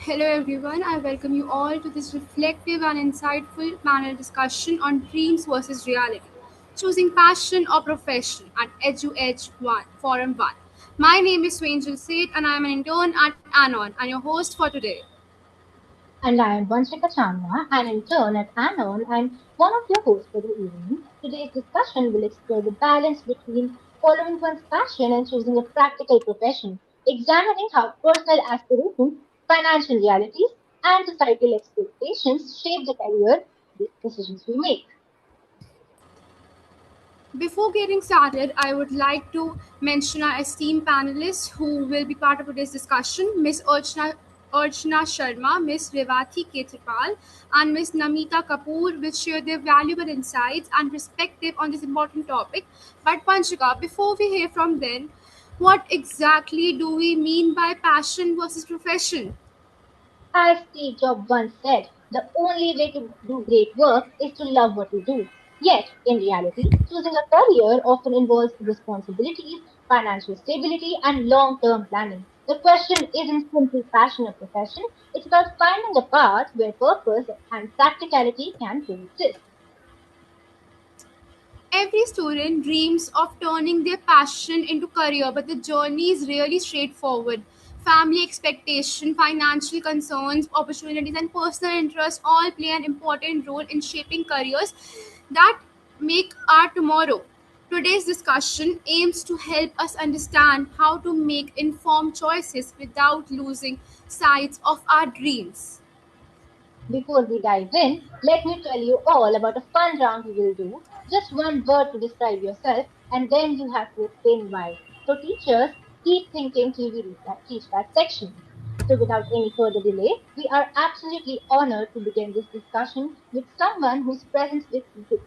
Hello everyone, I welcome you all to this reflective and insightful panel discussion on dreams versus reality, choosing passion or profession at EduEDGE 1, Forum 1. My name is Swainjal Seth and I am an intern at Anon and your host for today. And I am Vanshika Chandra, an intern at Anon and one of your hosts for the evening. Today's discussion will explore the balance between following one's passion and choosing a practical profession, examining how personal aspirations, financial realities, and societal expectations shape the career decisions we make. Before getting started, I would like to mention our esteemed panelists who will be part of today's discussion Ms. Archana Sharma, Ms. Revati Ketrapal, and Ms. Namita Kapoor will share their valuable insights and perspective on this important topic. But Panchika, before we hear from them, what exactly do we mean by passion versus profession? As Steve Jobs once said, the only way to do great work is to love what you do. Yet, in reality, choosing a career often involves responsibilities, financial stability, and long term planning. The question isn't simply passion or profession, it's about finding a path where purpose and practicality can coexist. Every student dreams of turning their passion into career, but the journey is really straightforward. Family expectation, financial concerns, opportunities, and personal interests all play an important role in shaping careers that make our tomorrow. Today's discussion aims to help us understand how to make informed choices without losing sight of our dreams. Before we dive in, let me tell you all about a fun round we will do. Just one word to describe yourself, and then you have to explain why. So, teachers, keep thinking till we reach that section. So, without any further delay, we are absolutely honored to begin this discussion with someone whose presence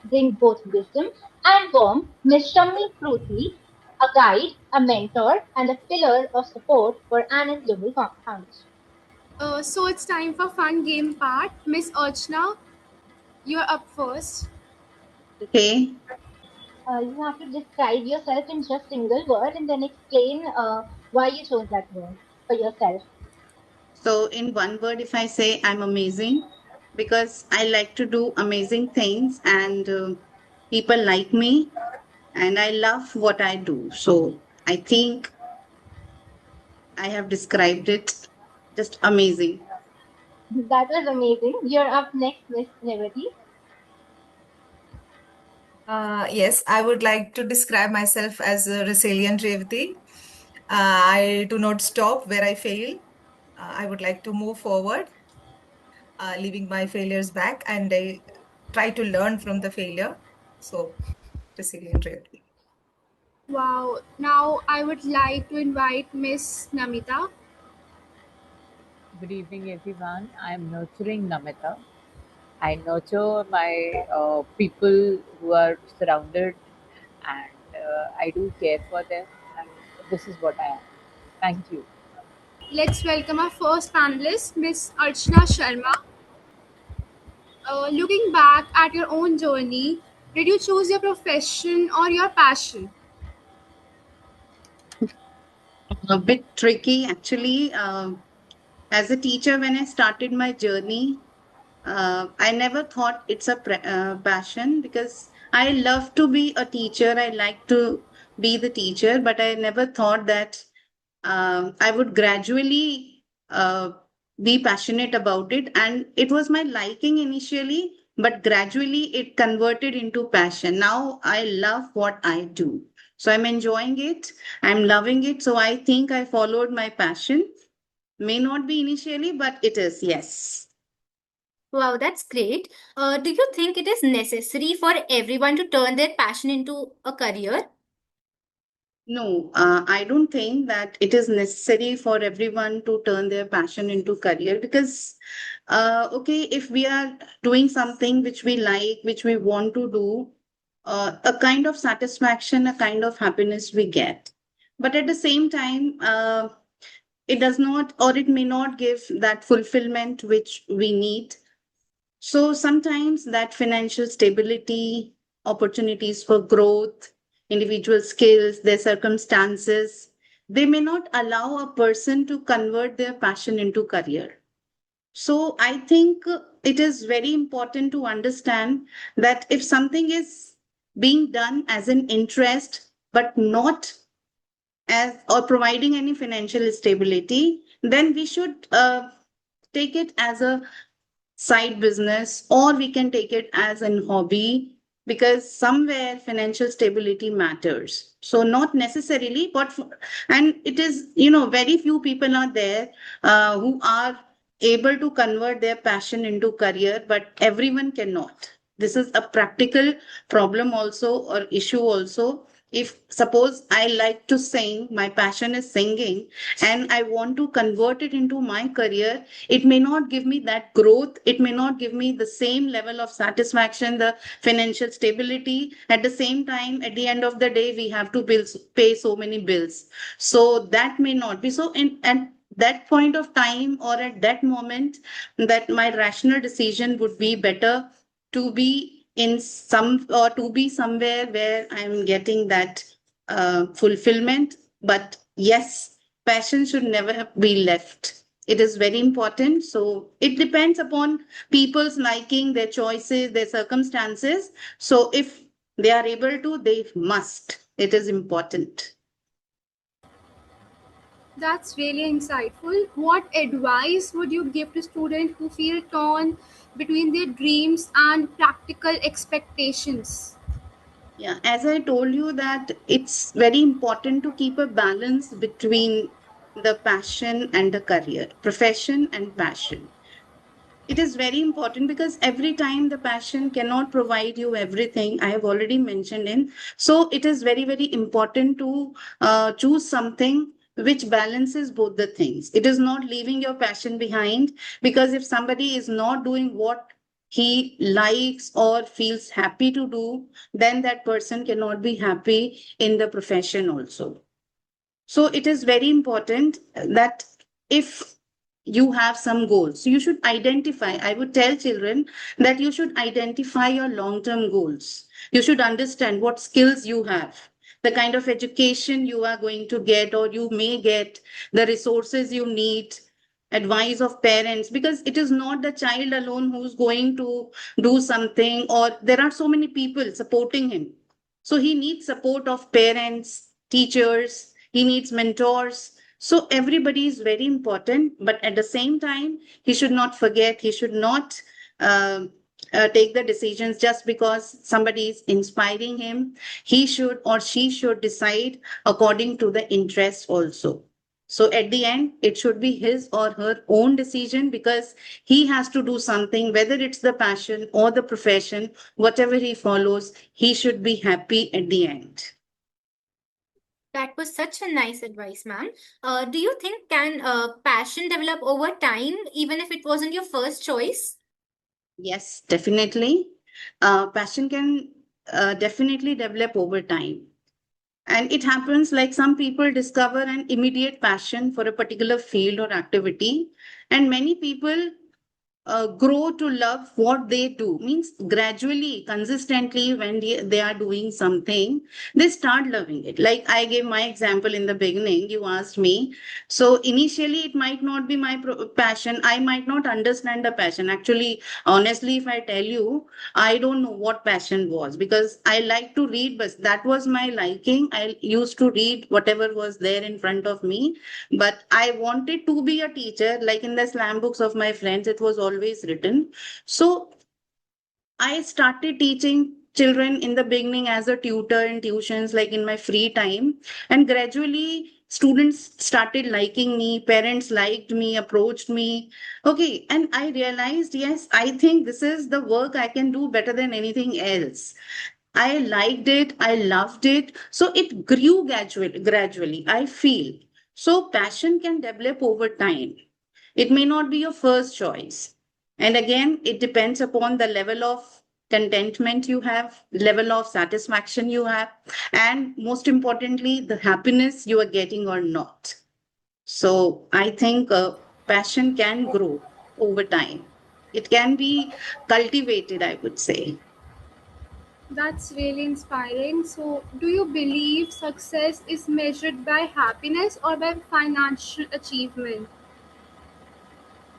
brings both wisdom and warmth, Ms. Shammi Pruthi, a guide, a mentor, and a pillar of support for Anand Global Foundation. So it's time for fun game part. Miss Archana, you're up first. Okay, You have to describe yourself in just single word and then explain why you chose that word for yourself. so in one word, if I say I'm amazing, because I like to do amazing things and people like me and I love what I do. So I think I have described it just amazing. That was amazing. You're up next, Miss Revati. Yes, I would like to describe myself as a resilient Revati. I do not stop where I fail. I would like to move forward, leaving my failures back, and I try to learn from the failure. So, resilient Revati. Wow. Now I would like to invite Miss Namita. Good evening, everyone. I'm nurturing Namita. I nurture my people who are surrounded, and I do care for them. And this is what I am. Thank you. Let's welcome our first panelist, Miss Archana Sharma. Looking back at your own journey, did you choose your profession or your passion? A bit tricky actually. As a teacher, when I started my journey, I never thought it's a passion because I love to be a teacher. I like to be the teacher, but I never thought that I would gradually be passionate about it. And it was my liking initially, but gradually it converted into passion. Now I love what I do. So I'm enjoying it. I'm loving it. So I think I followed my passion. May not be initially, but it is, yes. Wow, that's great. Do you think it is necessary for everyone to turn their passion into a career? No, I don't think that it is necessary for everyone to turn their passion into career because, okay, if we are doing something which we like, which we want to do, a kind of satisfaction, a kind of happiness we get. But at the same time, it does not, or it may not give that fulfillment which we need. So sometimes that financial stability, opportunities for growth, individual skills, their circumstances, they may not allow a person to convert their passion into career. So I think it is very important to understand that if something is being done as an interest, but not as or providing any financial stability, then we should take it as a side business, or we can take it as an hobby, because somewhere financial stability matters. So not necessarily, but and it is, very few people are there who are able to convert their passion into career, but everyone cannot. This is a practical problem also, or issue also. If suppose I like to sing, my passion is singing, and I want to convert it into my career, it may not give me that growth, it may not give me the same level of satisfaction, the financial stability. At the same time, at the end of the day, we have to pay so many bills, so that may not be so. In at that point of time, or at that moment, that my rational decision would be better to be in some, or to be somewhere where I'm getting that fulfillment. But yes, passion should never be left. It is very important. So it depends upon people's liking, their choices, their circumstances. So if they are able to, they must. It is important. That's really insightful. What advice would you give to students who feel torn between their dreams and practical expectations? Yeah, as I told you, that it's very important to keep a balance between the passion and the career, profession and passion. It is very important, because every time the passion cannot provide you everything, I have already mentioned in. So it is very, very important to choose something which balances both the things. It is not leaving your passion behind, because if somebody is not doing what he likes or feels happy to do, then that person cannot be happy in the profession also. So it is very important that if you have some goals, so you should identify. I would tell children that you should identify your long term goals. You should understand what skills you have, the kind of education you are going to get or you may get, the resources you need, advice of parents, because it is not the child alone who's going to do something, or there are so many people supporting him. So he needs support of parents, teachers, he needs mentors. So everybody is very important, but at the same time, he should not forget, he should not take the decisions just because somebody is inspiring him. He should, or she should, decide according to the interest also. So at the end, it should be his or her own decision, because he has to do something, whether it's the passion or the profession, whatever he follows, he should be happy at the end. That was such a nice advice, ma'am. Do you think can passion develop over time, even if it wasn't your first choice? Yes, definitely. Passion can definitely develop over time. And it happens like some people discover an immediate passion for a particular field or activity, and many people grow to love what they do. Means gradually, consistently, when they are doing something, they start loving it. Like I gave my example in the beginning, you asked me. So initially it might not be my passion, I might not understand the passion. Actually, honestly, if I tell you, I don't know what passion was, because I like to read, but that was my liking. I used to read whatever was there in front of me, but I wanted to be a teacher. Like in the slam books of my friends, it was always written. So I started teaching children in the beginning as a tutor in tuitions, like in my free time. And gradually, students started liking me, parents liked me, approached me. Okay. And I realized, yes, I think this is the work I can do better than anything else. I liked it, I loved it. So it grew gradually, I feel. So passion can develop over time. It may not be your first choice. And again, it depends upon the level of contentment you have, level of satisfaction you have, and most importantly, the happiness you are getting or not. So I think passion can grow over time. It can be cultivated, I would say. That's really inspiring. So, do you believe success is measured by happiness or by financial achievement?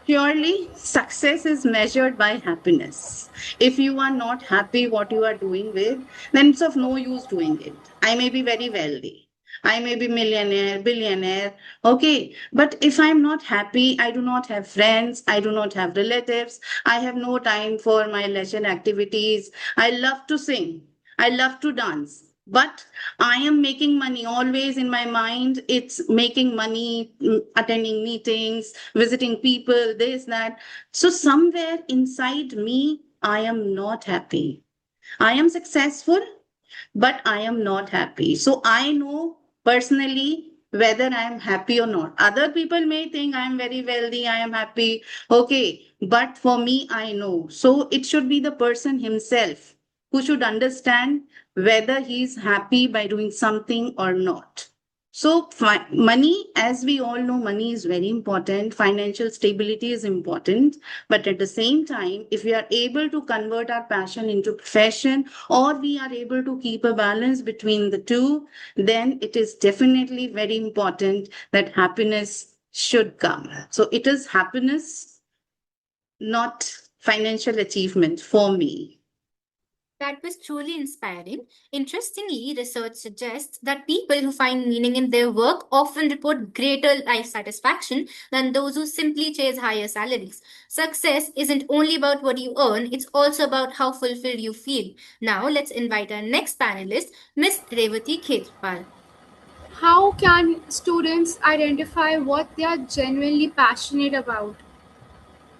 Surely, success is measured by happiness. If you are not happy what you are doing with, then it's of no use doing it. I may be very wealthy. I may be millionaire, billionaire. Okay. But if I'm not happy, I do not have friends. I do not have relatives. I have no time for my leisure activities. I love to sing. I love to dance. But I am making money always in my mind. It's making money, attending meetings, visiting people, this, that. So, somewhere inside me, I am not happy. I am successful, but I am not happy. So, I know personally whether I am happy or not. Other people may think I am very wealthy, I am happy. Okay. But for me, I know. So, it should be the person himself who should understand whether he is happy by doing something or not. So, money, as we all know, money is very important. Financial stability is important. But at the same time, if we are able to convert our passion into profession, or we are able to keep a balance between the two, then it is definitely very important that happiness should come. So, it is happiness, not financial achievement for me. That was truly inspiring. Interestingly, research suggests that people who find meaning in their work often report greater life satisfaction than those who simply chase higher salaries. Success isn't only about what you earn, it's also about how fulfilled you feel. Now, let's invite our next panelist, Miss Revati Khetrpal. How can students identify what they are genuinely passionate about?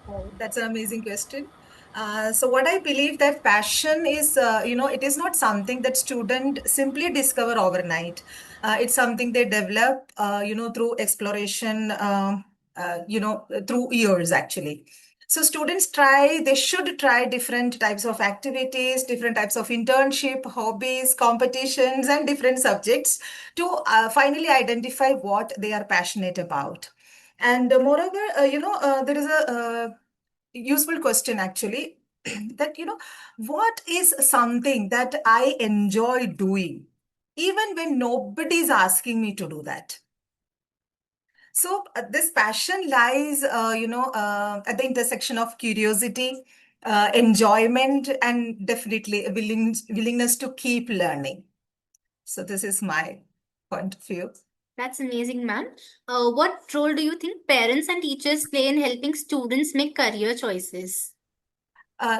Oh, that's an amazing question. So what I believe that passion is, it is not something that student simply discover overnight. It's something they develop, through exploration, through years actually. So they should try different types of activities, different types of internship, hobbies, competitions, and different subjects to finally identify what they are passionate about. And moreover, there is a useful question actually that, what is something that I enjoy doing, even when nobody is asking me to do that? So this passion lies, at the intersection of curiosity, enjoyment, and definitely a willingness to keep learning. So this is my point of view. That's amazing, ma'am. What role do you think parents and teachers play in helping students make career choices?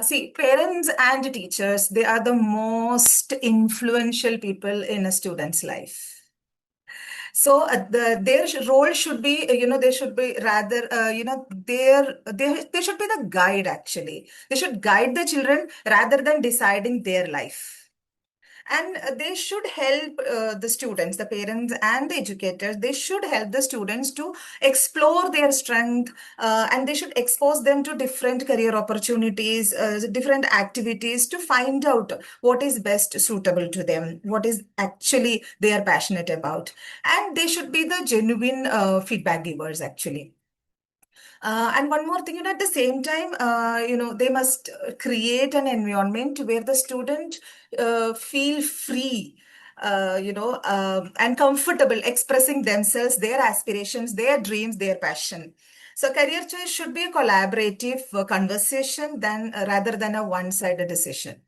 See, parents and teachers, they are the most influential people in a student's life. So their role should be, they should be rather, they should be the guide actually. They should guide the children rather than deciding their life. And they should help the students, the parents and the educators, they should help the students to explore their strength, and they should expose them to different career opportunities, different activities to find out what is best suitable to them, what is actually they are passionate about. And they should be the genuine feedback givers actually. And one more thing, at the same time, they must create an environment where the student feel free, and comfortable expressing themselves, their aspirations, their dreams, their passion. So career choice should be a collaborative conversation than rather than a one-sided decision.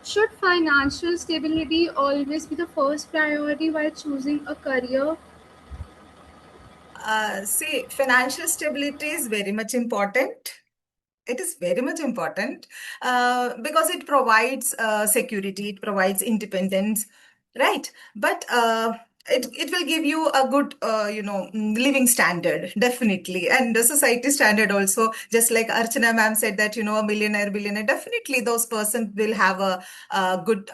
Should financial stability always be the first priority while choosing a career? See, financial stability is very much important. It is very much important because it provides security, it provides independence, right? But it will give you a good, living standard, definitely. And the society standard also, just like Archana ma'am said that, a millionaire, billionaire, definitely those persons will have a good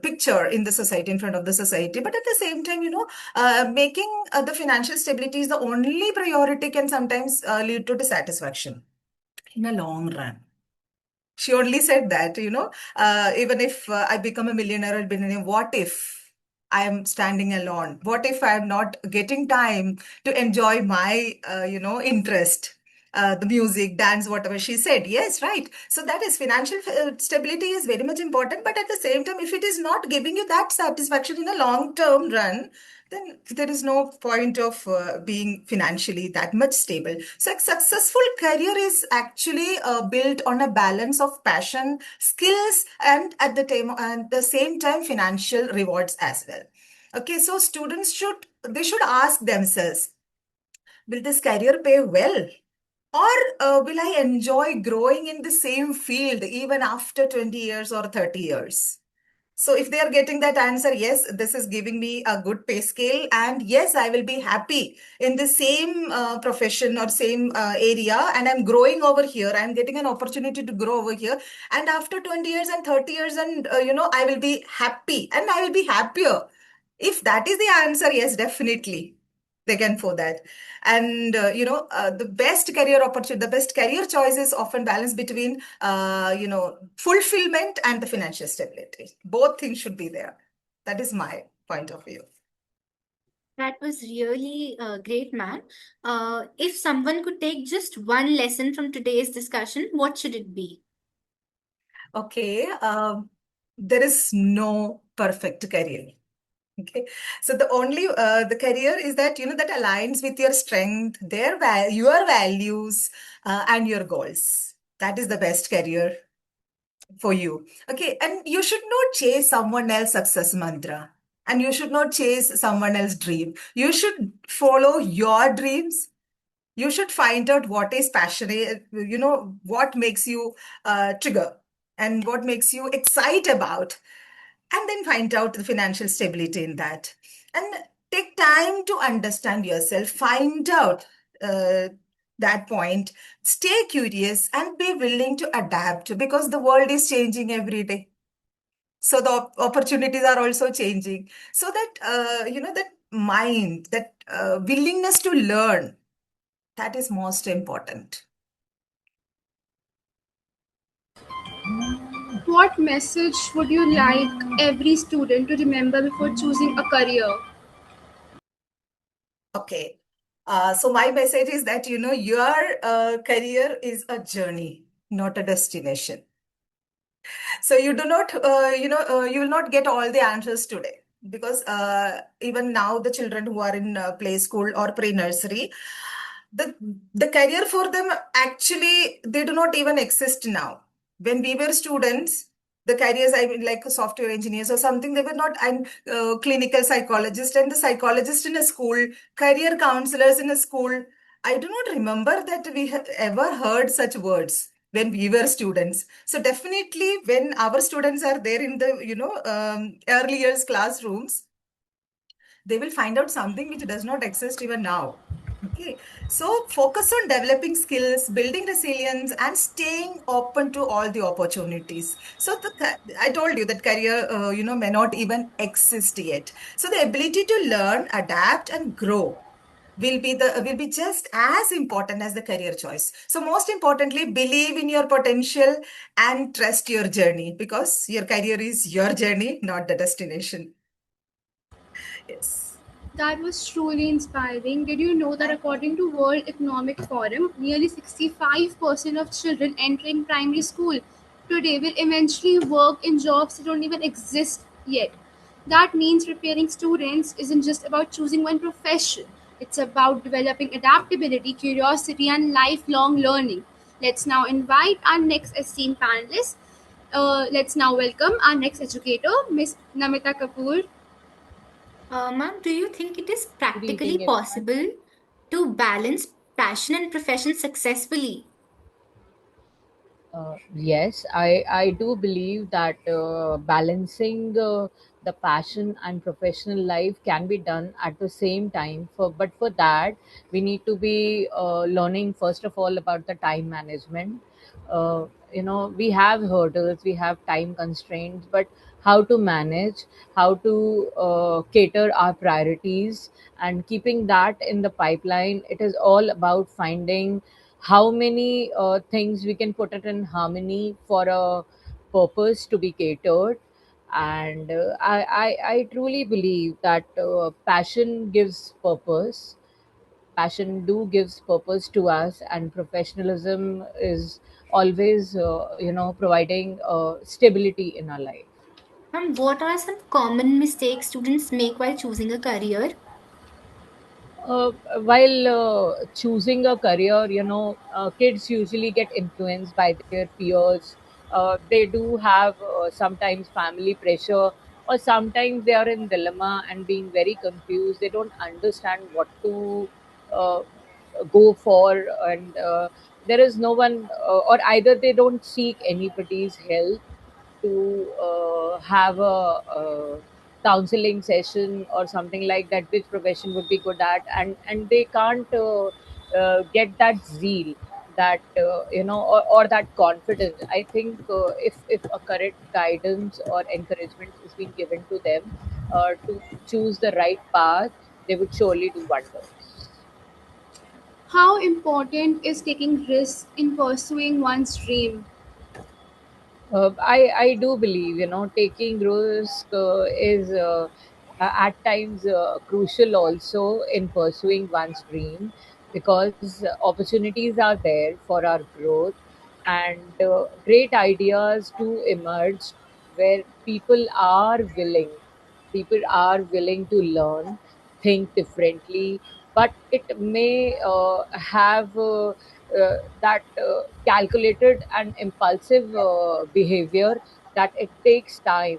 picture in the society, in front of the society. But at the same time, making the financial stability is the only priority can sometimes lead to dissatisfaction in a long run. She only said that, even if I become a millionaire or billionaire, what if I am standing alone? What if I am not getting time to enjoy my, interest? The music, dance, whatever she said. Yes, right. So that is financial stability is very much important. But at the same time, if it is not giving you that satisfaction in a long term run, then there is no point of being financially that much stable. So a successful career is actually built on a balance of passion, skills, and at the same time financial rewards as well. Okay, so students should ask themselves, will this career pay well? Or will I enjoy growing in the same field even after 20 years or 30 years? So if they are getting that answer, yes, this is giving me a good pay scale, and yes, I will be happy in the same profession or same area, and I'm growing over here. I'm getting an opportunity to grow over here, and after 20 years and 30 years, and I will be happy, and I will be happier. If that is the answer, yes, definitely they can for that. And the best career opportunity, the best career choice is often balanced between fulfillment and the financial stability. Both things should be there. That is my point of view. That was really great, man. If someone could take just one lesson from today's discussion, what should it be? Okay, there is no perfect career. Okay, so the only the career is that that aligns with your strength, your values, and your goals. That is the best career for you. Okay, and you should not chase someone else's success mantra, and you should not chase someone else's dream. You should follow your dreams. You should find out what is passionate, what makes you trigger, and what makes you excite about, and then find out the financial stability in that, and take time to understand yourself, find out uh, that point, stay curious and be willing to adapt, because the world is changing every day. So the opportunities are also changing, so that that mind, that willingness to learn, that is most important. What message would you like every student to remember before choosing a career? Okay. So my message is that, your career is a journey, not a destination. So you do not, you will not get all the answers today, because even now the children who are in play school or pre-nursery, the the career for them actually they do not even exist now. When we were students, the careers, I mean, like software engineers or something, they were not. And clinical psychologist and the psychologist in a school, career counselors in a school. I do not remember that we have ever heard such words when we were students. So definitely, when our students are there in the early years classrooms, they will find out something which does not exist even now. Okay, so focus on developing skills, building resilience, and staying open to all the opportunities. So I told you that career, may not even exist yet. So the ability to learn, adapt, and grow will be just as important as the career choice. So most importantly, believe in your potential and trust your journey, because your career is your journey, not the destination. Yes. That was truly inspiring. Did you know that Thank you. according to World Economic Forum, nearly 65% of children entering primary school today will eventually work in jobs that don't even exist yet? That means preparing students isn't just about choosing one profession. It's about developing adaptability, curiosity, and lifelong learning. Let's now invite our next esteemed panelist. Let's now welcome our next educator, Miss Namita Kapoor. Ma'am, do you think it is Good practically evening, everyone. possible to balance passion and profession successfully? Yes, I do believe that balancing the passion and professional life can be done at the same time. But for that, we need to be learning first of all about the time management. We have hurdles, we have time constraints, but how to manage, how to cater our priorities, and keeping that in the pipeline. It is all about finding how many things we can put it in harmony for a purpose to be catered. And I truly believe that passion gives purpose. Passion do gives purpose to us, and professionalism is always providing stability in our life. What are some common mistakes students make while choosing a career? Uh, while choosing a career, kids usually get influenced by their peers. They do have sometimes family pressure, or sometimes they are in dilemma and being very confused. They don't understand what to uh, go for, and there is no one, or either they don't seek anybody's help to have a counseling session or something like that, which profession would be good at, and they can't get that zeal, that or that confidence. I think if a correct guidance or encouragement is being given to them to choose the right path, they would surely do wonders. How important is taking risks in pursuing one's dream? I do believe, taking risk is at times crucial also in pursuing one's dream, because opportunities are there for our growth, and great ideas do emerge where people are willing to learn, think differently, but it may have that calculated and impulsive behavior, that it takes time.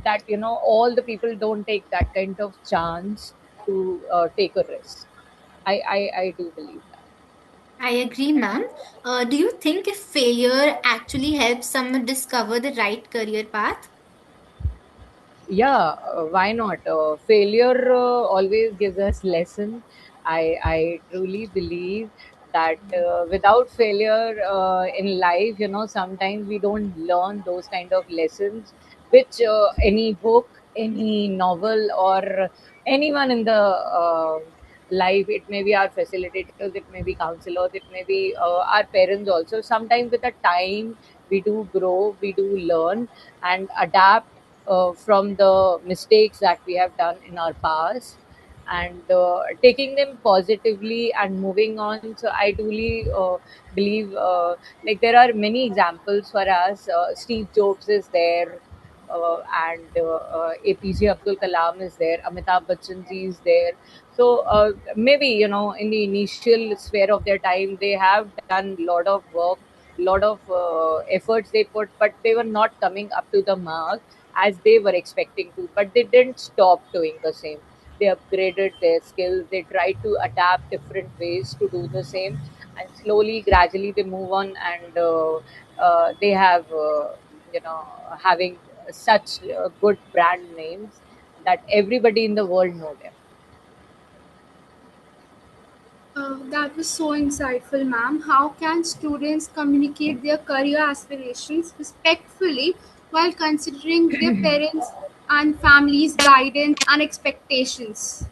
That all the people don't take that kind of chance to take a risk. I do believe that. I agree, ma'am. Do you think if failure actually helps someone discover the right career path? Yeah, why not? Failure always gives us lesson. I truly believe that without failure in life, sometimes we don't learn those kind of lessons which any book, any novel, or anyone in the life, it may be our facilitators, it may be counselors, it may be our parents also. Sometimes with the time, we do grow, we do learn and adapt from the mistakes that we have done in our past, and taking them positively and moving on. So I truly believe, like, there are many examples for us. Steve Jobs is there, and APJ Abdul Kalam is there, Amitabh Bachchan ji is there. So maybe, in the initial sphere of their time, they have done lot of work, lot of efforts they put, but they were not coming up to the mark as they were expecting to. But they didn't stop doing the same. They upgraded their skills. They tried to adapt different ways to do the same, and slowly, gradually, they move on, and they have, you know, having such good brand names that everybody in the world know them. That was so insightful, ma'am. How can students communicate their career aspirations respectfully while considering their parents' and families' guidance and expectations?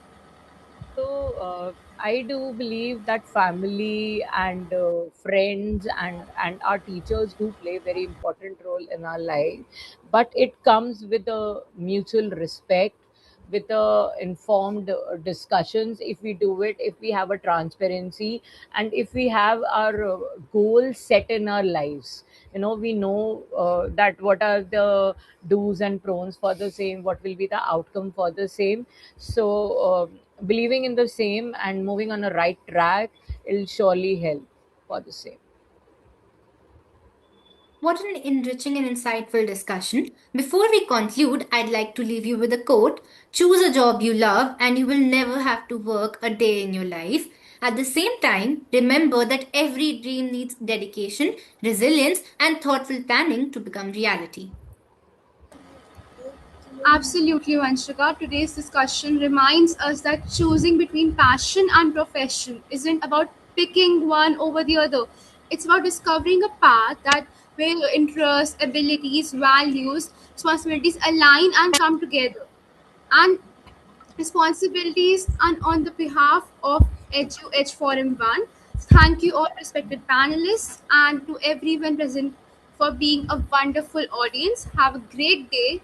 So I do believe that family and friends and our teachers do play a very important role in our life, but it comes with a mutual respect, with a informed discussions. If we do it, if we have a transparency, and if we have our goals set in our lives, we know that what are the do's and pros for the same, what will be the outcome for the same. So believing in the same and moving on a right track, it'll surely help for the same. What an enriching and insightful discussion. Before we conclude, I'd like to leave you with a quote: choose a job you love, and you will never have to work a day in your life. At the same time, remember that every dream needs dedication, resilience, and thoughtful planning to become reality. Absolutely, Vanshika. Today's discussion reminds us that choosing between passion and profession isn't about picking one over the other. It's about discovering a path that where your interests, abilities, values, responsibilities align and come together. And responsibilities and on the behalf of EduEdge Forum 1, thank you all respected panelists and to everyone present for being a wonderful audience. Have a great day.